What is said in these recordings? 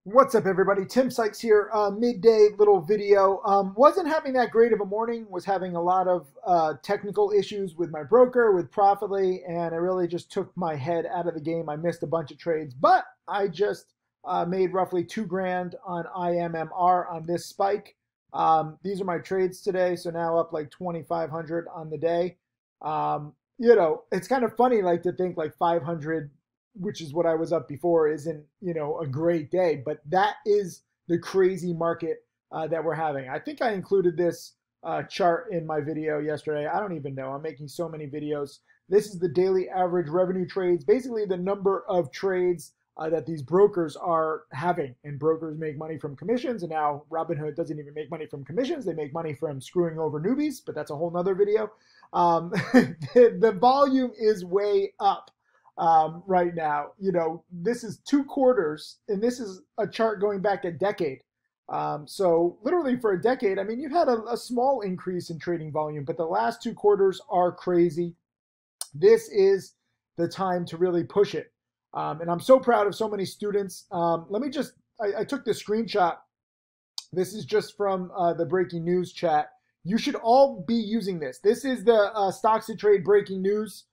What's up, everybody? Tim Sykes here. Midday little video. Wasn't having that great of a morning. Was having a lot of technical issues with my broker, with Profitly, and it really just took my head out of the game. I missed a bunch of trades, but I just made roughly $2 grand on IMMR on this spike. These are my trades today, so now up like 2,500 on the day. It's kind of funny, like to think like 500, which is what I was up before, isn't, a great day, but that is the crazy market that we're having. I think I included this chart in my video yesterday. I don't even know. I'm making so many videos. This is the daily average revenue trades, basically the number of trades that these brokers are having. And brokers make money from commissions, and now Robinhood doesn't even make money from commissions. They make money from screwing over newbies, but that's a whole nother video. The volume is way up. Right now, this is 2 quarters, and this is a chart going back a decade. So literally for a decade, I mean, you've had a small increase in trading volume, but the last 2 quarters are crazy. This is the time to really push it. And I'm so proud of so many students. I took this screenshot. This is just from the breaking news chat. You should all be using this. This is the Stocks to Trade breaking news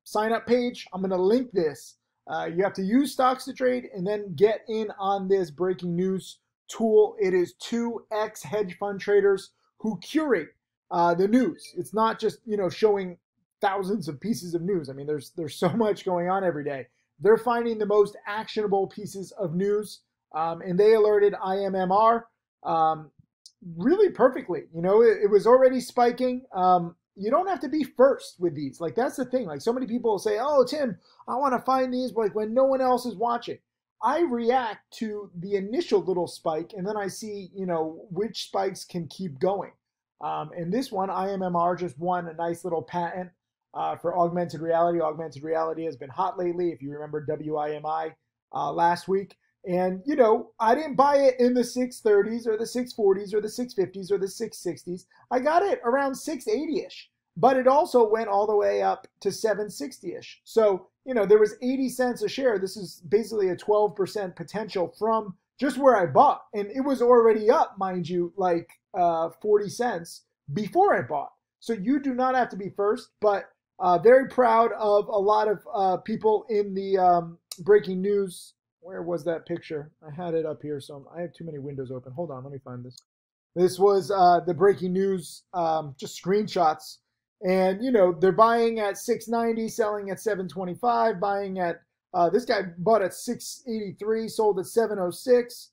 sign up page. I'm going to link this. You have to use Stocks to Trade and then get in on this breaking news tool. It is 2 ex-hedge fund traders who curate the news. It's not just, showing thousands of pieces of news. I mean, there's so much going on every day. They're finding the most actionable pieces of news, and they alerted IMMR really perfectly. It was already spiking. You don't have to be first with these. Like, that's the thing. Like, so many people say, oh, Tim, I want to find these like when no one else is watching. I react to the initial little spike, and then I see, which spikes can keep going. And this one, IMMR just won a nice little patent for augmented reality. Augmented reality has been hot lately, if you remember WIMI last week. And, I didn't buy it in the 630s or the 640s or the 650s or the 660s. I got it around 680-ish, but it also went all the way up to 760-ish. So, there was 80 cents a share. This is basically a 12% potential from just where I bought. And it was already up, mind you, like 40 cents before I bought. So you do not have to be first, but very proud of a lot of people in the breaking news. Where was that picture? I had it up here, so I have too many windows open. Hold on, let me find this. This was the breaking news, just screenshots. And, they're buying at 690, selling at 725, buying at, this guy bought at 683, sold at 706.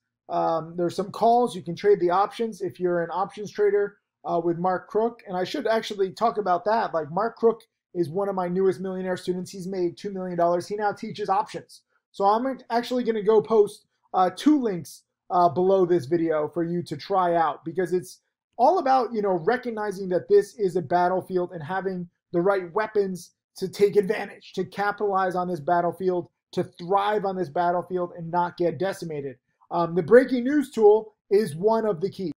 There's some calls. You can trade the options if you're an options trader with Mark Crook. And I should actually talk about that. Like, Mark Crook is one of my newest millionaire students. He's made $2 million. He now teaches options. So I'm actually going to go post 2 links below this video for you to try out, because it's all about, recognizing that this is a battlefield and having the right weapons to take advantage, to capitalize on this battlefield, to thrive on this battlefield and not get decimated. The breaking news tool is one of the keys.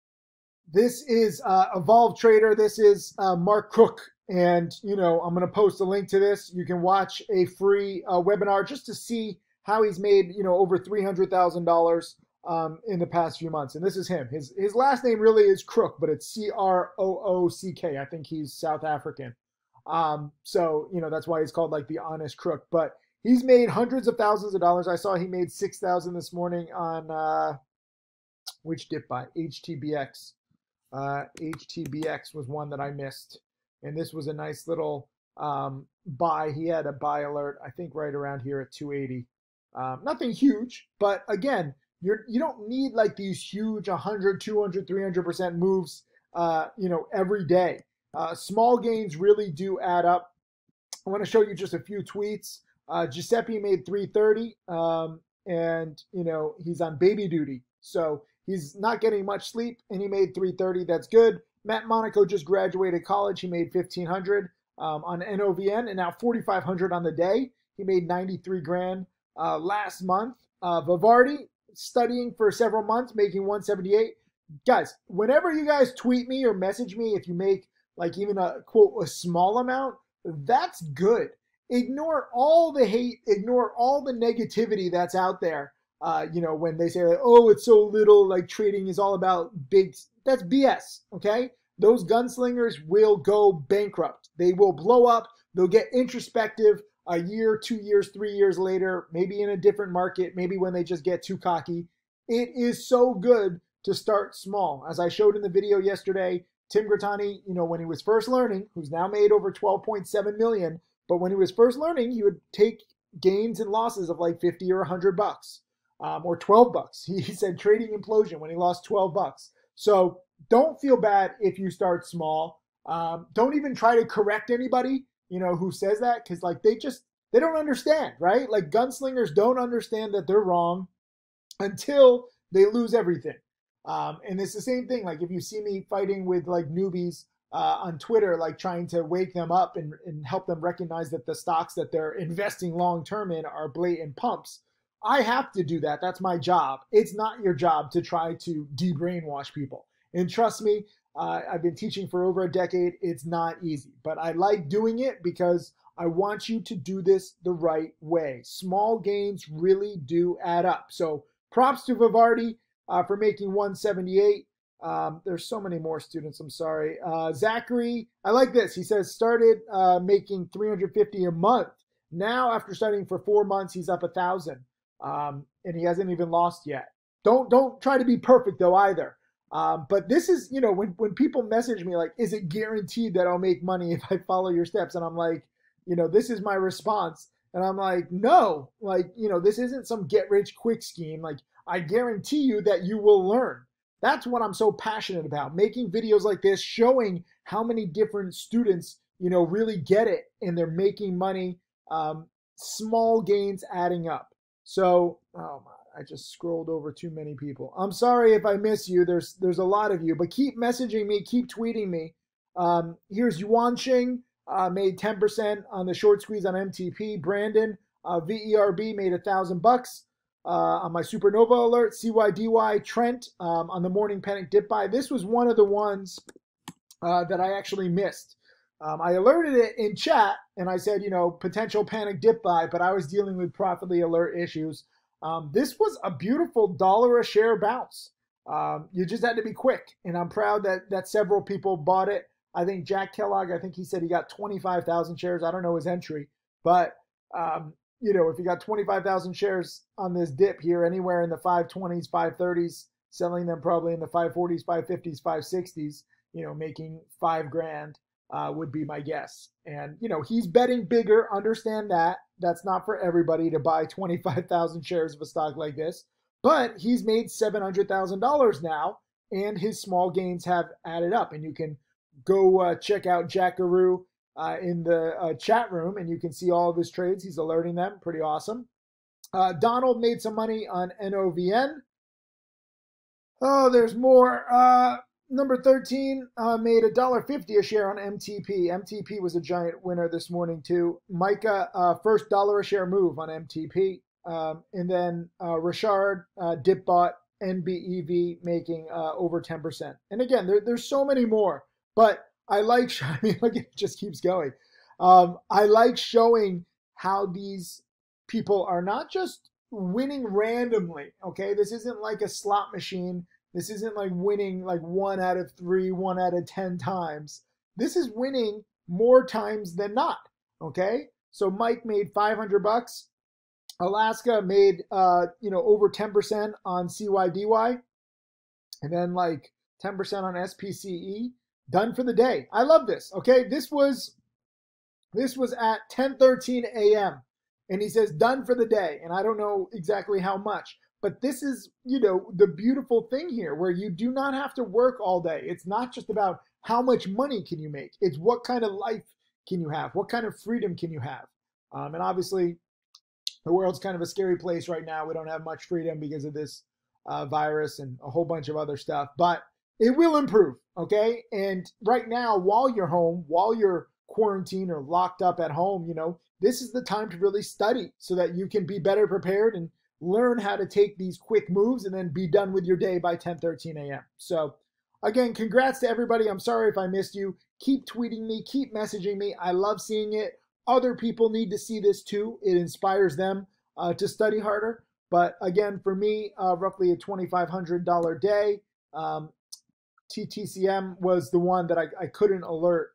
This is Evolve Trader. This is Mark Crook. And, I'm going to post a link to this. You can watch a free webinar just to see how he's made, over $300,000 in the past few months. And this is him. His last name really is Crook, but it's Croock. I think he's South African. So, that's why he's called like the honest crook. But he's made hundreds of thousands of dollars. I saw he made 6,000 this morning on, which dip buy? HTBX. HTBX was one that I missed. And this was a nice little buy. He had a buy alert, I think right around here at 280. Nothing huge, but again, you don't need like these huge 100, 200, 300% moves, every day. Small gains really do add up. I want to show you just a few tweets. Giuseppe made 330, and he's on baby duty, so he's not getting much sleep, and he made 330. That's good. Matt Monaco just graduated college. He made 1,500 on NOVN, and now 4,500 on the day. He made 93 grand. Last month. Vivardi, studying for several months, making 178. Guys, whenever you guys tweet me or message me, if you make like even a quote, a small amount, that's good. Ignore all the hate, ignore all the negativity that's out there. When they say, like, oh, it's so little, like trading is all about big, that's BS, okay? Those gunslingers will go bankrupt. They will blow up. They'll get introspective a year, 2 years, 3 years later, maybe in a different market, maybe when they just get too cocky. It is so good to start small. As I showed in the video yesterday, Tim Grattani, when he was first learning, who's now made over 12.7 million, but when he was first learning, he would take gains and losses of like 50 or $100, or $12. He said trading implosion when he lost $12. So don't feel bad if you start small. Don't even try to correct anybody, who says that, because like they don't understand, right? Like gunslingers don't understand that they're wrong until they lose everything. And it's the same thing. Like if you see me fighting with like newbies on Twitter, like trying to wake them up and help them recognize that the stocks that they're investing long-term in are blatant pumps, I have to do that. That's my job. It's not your job to try to de-brainwash people. And trust me, I've been teaching for over a decade. It's not easy, but I like doing it because I want you to do this the right way. Small gains really do add up. So props to Vivardi for making 178. There's so many more students. I'm sorry. Zachary, I like this. He says started making 350 a month. Now, after studying for 4 months, he's up 1,000, and he hasn't even lost yet. Don't try to be perfect though either. But this is, when people message me like, is it guaranteed that I'll make money if I follow your steps? And I'm like, this is my response. And I'm like, no, like, this isn't some get rich quick scheme. Like, I guarantee you that you will learn. That's what I'm so passionate about, making videos like this, showing how many different students, really get it and they're making money, small gains adding up. So, oh my, I just scrolled over too many people. I'm sorry if I miss you. There's a lot of you, but keep messaging me, keep tweeting me. Here's Yuan Xing, made 10% on the short squeeze on MTP. Brandon, VERB made $1,000 on my supernova alert. CYDY, Trent, on the morning panic dip buy. This was one of the ones that I actually missed. I alerted it in chat and I said, potential panic dip buy, but I was dealing with Profitly alert issues. This was a beautiful $1 a share bounce. You just had to be quick, and I'm proud that several people bought it. I think Jack Kellogg, I think he said he got 25,000 shares. I don't know his entry, but if you got 25,000 shares on this dip here, anywhere in the 520s, 530s, selling them probably in the 540s, 550s, 560s, making $5,000 would be my guess. And he's betting bigger. Understand that. That's not for everybody to buy 25,000 shares of a stock like this, but he's made $700,000 now, and his small gains have added up. And you can go check out Jackaroo in the chat room, and you can see all of his trades. He's alerting them. Pretty awesome. Donald made some money on NOVN. Oh, there's more. Number 13 made $1.50 a share on MTP. MTP was a giant winner this morning too. Micah, first $1 a share move on MTP. And then Richard, dip bought NBEV, making over 10%. And again, there's so many more, but I like, look, it just keeps going. I like showing how these people are not just winning randomly, okay? This isn't like a slot machine. This isn't like winning like 1 out of 3, 1 out of 10 times. This is winning more times than not, okay? So Mike made $500. Alaska made, over 10% on CYDY, and then like 10% on SPCE. Done for the day. I love this, okay? This was at 10:13 a.m. and he says done for the day, and I don't know exactly how much. But this is, the beautiful thing here, where you do not have to work all day. It's not just about how much money can you make. It's what kind of life can you have? What kind of freedom can you have? And obviously, the world's kind of a scary place right now. We don't have much freedom because of this virus and a whole bunch of other stuff. But it will improve, okay? And right now, while you're home, while you're quarantined or locked up at home, this is the time to really study so that you can be better prepared and learn how to take these quick moves and then be done with your day by 10:13 a.m. So again, congrats to everybody. I'm sorry if I missed you. Keep tweeting me, keep messaging me. I love seeing it. Other people need to see this too. It inspires them to study harder. But again, for me, roughly a $2,500 day. TTCM was the one that I couldn't alert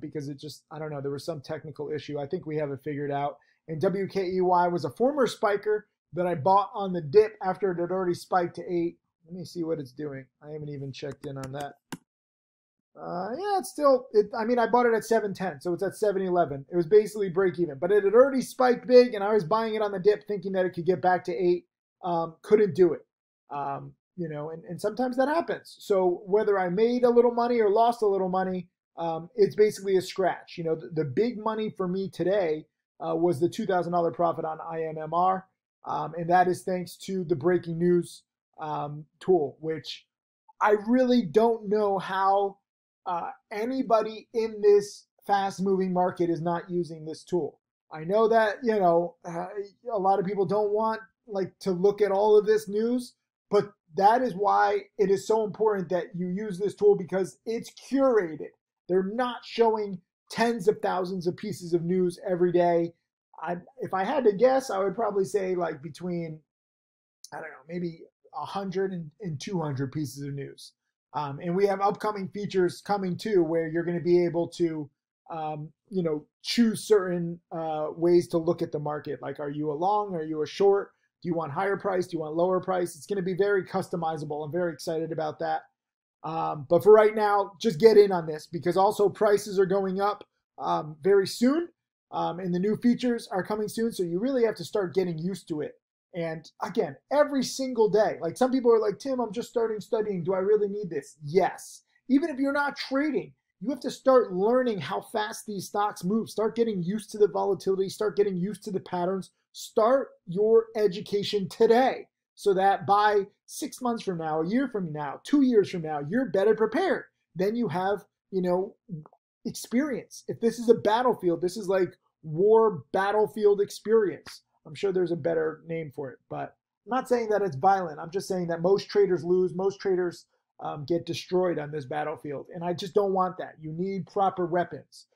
because it just, I don't know, there was some technical issue. I think we have it figured out. And WKEY was a former spiker that I bought on the dip after it had already spiked to 8. Let me see what it's doing. I haven't even checked in on that. Yeah, it's still, I mean, I bought it at 710, so it's at 711. It was basically break even, but it had already spiked big, and I was buying it on the dip thinking that it could get back to 8. Couldn't do it. You know, and sometimes that happens. So whether I made a little money or lost a little money, it's basically a scratch. You know, the big money for me today was the $2,000 profit on IMMR, and that is thanks to the breaking news tool, which I really don't know how anybody in this fast-moving market is not using this tool. I know that, you know, a lot of people don't want like to look at all of this news, but that is why it is so important that you use this tool, because it's curated. They're not showing tens of thousands of pieces of news every day. If I had to guess, I would probably say like between, I don't know, maybe 100 and 200 pieces of news. And we have upcoming features coming too, where you're going to be able to, you know, choose certain ways to look at the market. Like, are you a long? Are you a short? Do you want higher price? Do you want lower price? It's going to be very customizable. I'm very excited about that. But for right now, just get in on this, because also prices are going up very soon. And the new features are coming soon. So you really have to start getting used to it. And again, every single day, like some people are like, Tim, I'm just starting studying. Do I really need this? Yes. Even if you're not trading, you have to start learning how fast these stocks move. Start getting used to the volatility. Start getting used to the patterns. Start your education today, so that by 6 months from now, a year from now, 2 years from now, you're better prepared. Then you have, you know, experience. If this is a battlefield, this is like war battlefield experience. I'm sure there's a better name for it, but I'm not saying that it's violent. I'm just saying that most traders lose. Most traders get destroyed on this battlefield, and I just don't want that. You need proper weapons.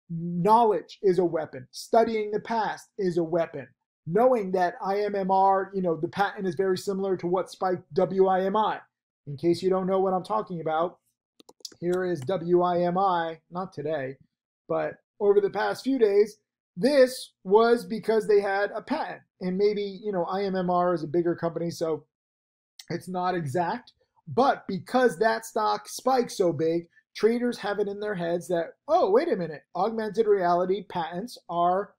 Knowledge is a weapon. Studying the past is a weapon. Knowing that IMMR, you know, the patent is very similar to what spiked WIMI. In case you don't know what I'm talking about, here is WIMI, not today, but over the past few days. This was because they had a patent, and maybe, you know, IMMR is a bigger company, so it's not exact, but because that stock spiked so big, traders have it in their heads that, oh, wait a minute, augmented reality patents are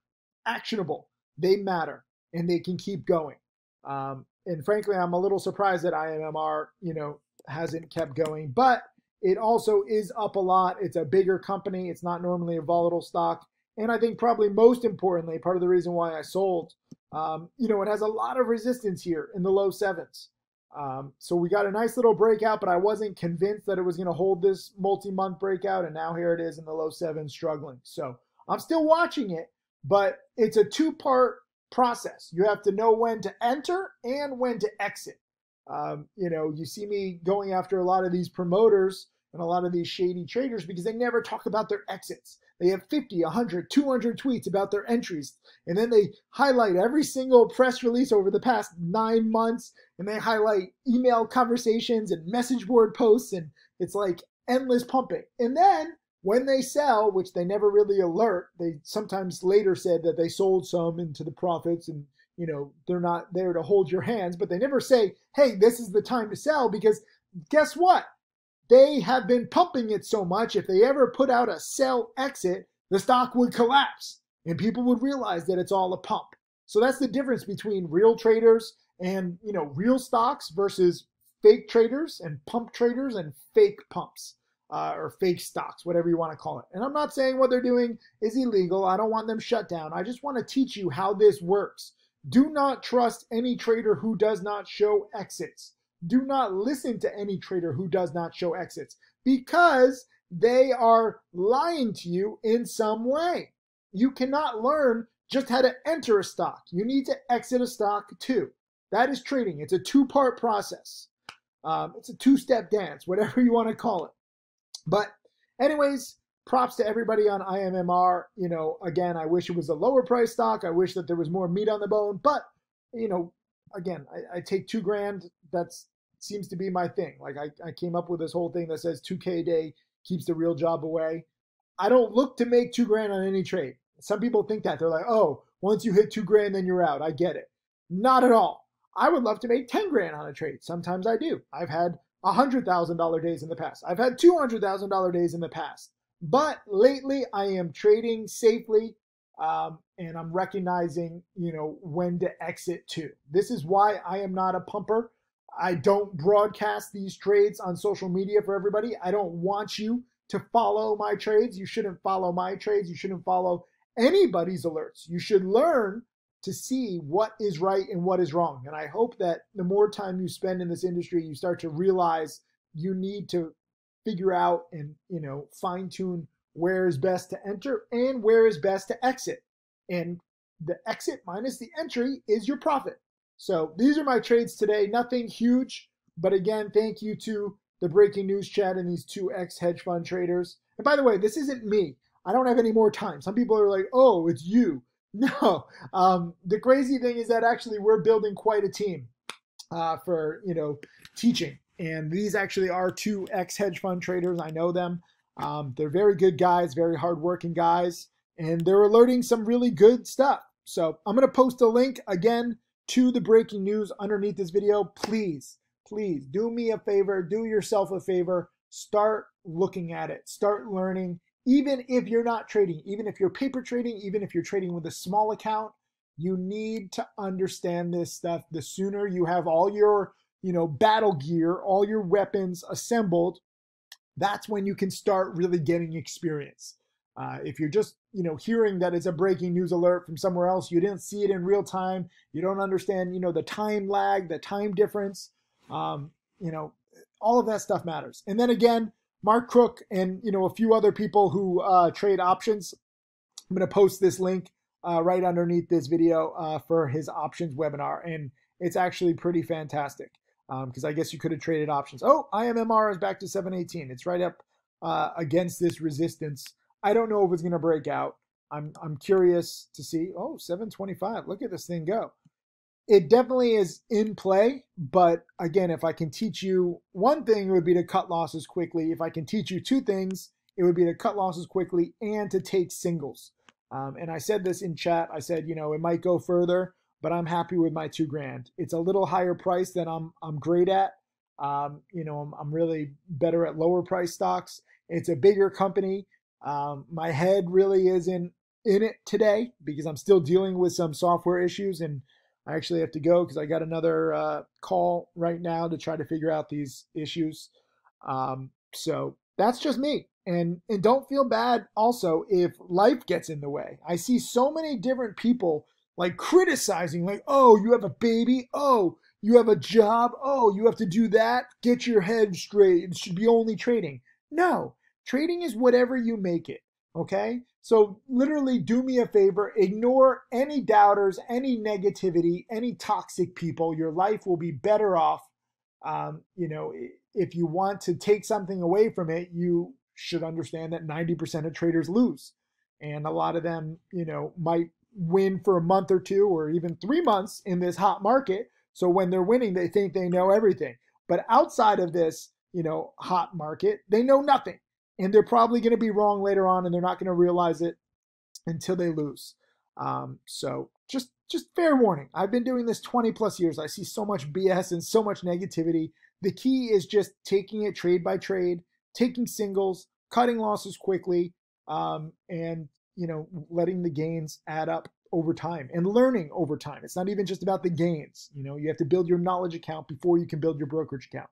actionable. They matter, and they can keep going. And frankly, I'm a little surprised that IMMR, you know, hasn't kept going, but it also is up a lot. It's a bigger company. It's not normally a volatile stock. And I think probably most importantly, part of the reason why I sold, you know, it has a lot of resistance here in the low 7s. So we got a nice little breakout, but I wasn't convinced that it was going to hold this multi-month breakout. And now here it is in the low 7s struggling. So I'm still watching it, but it's a two-part process. You have to know when to enter and when to exit. You know, you see me going after a lot of these promoters and a lot of these shady traders because they never talk about their exits. They have 50, 100, 200 tweets about their entries. And then they highlight every single press release over the past 9 months. And they highlight email conversations and message board posts. And it's like endless pumping. And then when they sell, which they never really alert, they sometimes later said that they sold some into the profits, and, you know, they're not there to hold your hands, but they never say, hey, this is the time to sell, because guess what? They have been pumping it so much, if they ever put out a sell exit, the stock would collapse and people would realize that it's all a pump. So that's the difference between real traders and, you know, real stocks versus fake traders and pump traders and fake pumps. Or fake stocks, whatever you want to call it. And I'm not saying what they're doing is illegal. I don't want them shut down. I just want to teach you how this works. Do not trust any trader who does not show exits. Do not listen to any trader who does not show exits, because they are lying to you in some way. You cannot learn just how to enter a stock. You need to exit a stock too. That is trading. It's a two-part process. It's a two-step dance, whatever you want to call it. But anyways, props to everybody on IMMR. You know, again, I wish it was a lower price stock. I wish that there was more meat on the bone. But, you know, again, I take 2 grand. That's seems to be my thing. Like I came up with this whole thing that says 2K a day keeps the real job away. I don't look to make 2 grand on any trade. Some people think that. They're like, oh, once you hit 2 grand, then you're out. I get it. Not at all. I would love to make 10 grand on a trade. Sometimes I do. I've had $100,000 days in the past. I've had $200,000 days in the past. But lately, I am trading safely, and I'm recognizing, when to exit too. This is why I am not a pumper. I don't broadcast these trades on social media for everybody. I don't want you to follow my trades. You shouldn't follow my trades. You shouldn't follow anybody's alerts. You should learn to see what is right and what is wrong. And I hope that the more time you spend in this industry, you start to realize you need to figure out and, fine tune where is best to enter and where is best to exit. And the exit minus the entry is your profit. So these are my trades today. Nothing huge, but again, thank you to the breaking news chat and these 2 ex-hedge fund traders. And by the way, this isn't me. I don't have any more time. Some people are like, oh, it's you. No. The crazy thing is that actually we're building quite a team for, teaching. And these actually are 2 ex-hedge fund traders. I know them. They're very good guys, very hardworking guys, and they're alerting some really good stuff. So I'm going to post a link again to the breaking news underneath this video. Please do me a favor, do yourself a favor, start looking at it, start learning. Even if you're not trading, even if you're paper trading, even if you're trading with a small account, you need to understand this stuff. The sooner you have all your, battle gear, all your weapons assembled, that's when you can start really getting experience. If you're just, hearing that it's a breaking news alert from somewhere else, you didn't see it in real time, you don't understand, the time lag, the time difference, all of that stuff matters. And then again, Mark Crook and, a few other people who trade options, I'm going to post this link right underneath this video for his options webinar. And it's actually pretty fantastic because I guess you could have traded options. Oh, IMMR is back to 718. It's right up against this resistance. I don't know if it's going to break out. I'm curious to see. Oh, 725. Look at this thing go. It definitely is in play, but again, if I can teach you one thing, it would be to cut losses quickly. If I can teach you 2 things, it would be to cut losses quickly and to take singles. And I said this in chat. I said, it might go further, but I'm happy with my 2 grand. It's a little higher price than I'm great at. I'm really better at lower price stocks. It's a bigger company. My head really is in it today because I'm still dealing with some software issues, and I actually have to go because I got another call right now to try to figure out these issues. So that's just me. And don't feel bad also if life gets in the way. I see so many different people like criticizing, like, oh, you have a baby. Oh, you have a job. Oh, you have to do that. Get your head straight. It should be only trading. No, trading is whatever you make it. Okay? So literally do me a favor, ignore any doubters, any negativity, any toxic people. Your life will be better off. If you want to take something away from it, you should understand that 90% of traders lose. And a lot of them, might win for a month or 2 or even 3 months in this hot market. So when they're winning, they think they know everything. But outside of this, hot market, they know nothing. And they're probably going to be wrong later on, and they're not going to realize it until they lose. So just fair warning. I've been doing this 20 plus years. I see so much BS and so much negativity. The key is just taking it trade by trade, taking singles, cutting losses quickly, and letting the gains add up over time and learning over time. It's not even just about the gains. You have to build your knowledge account before you can build your brokerage account.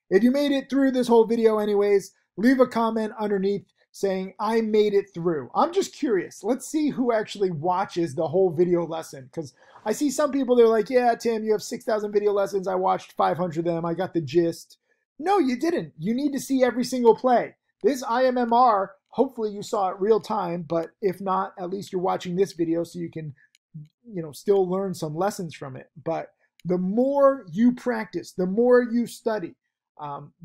If you made it through this whole video anyways, leave a comment underneath saying, I made it through. I'm just curious. Let's see who actually watches the whole video lesson. Because I see some people, they're like, yeah, Tim, you have 6,000 video lessons. I watched 500 of them. I got the gist. No, you didn't. You need to see every single play. This IMMR, hopefully you saw it real time. But if not, at least you're watching this video so you can, still learn some lessons from it. But the more you practice, the more you study,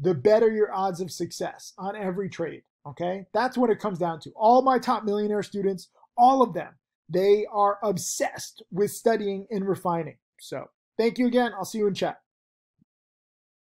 the better your odds of success on every trade, okay? That's what it comes down to. All my top millionaire students, all of them, they are obsessed with studying and refining. So Thank you again. I'll see you in chat.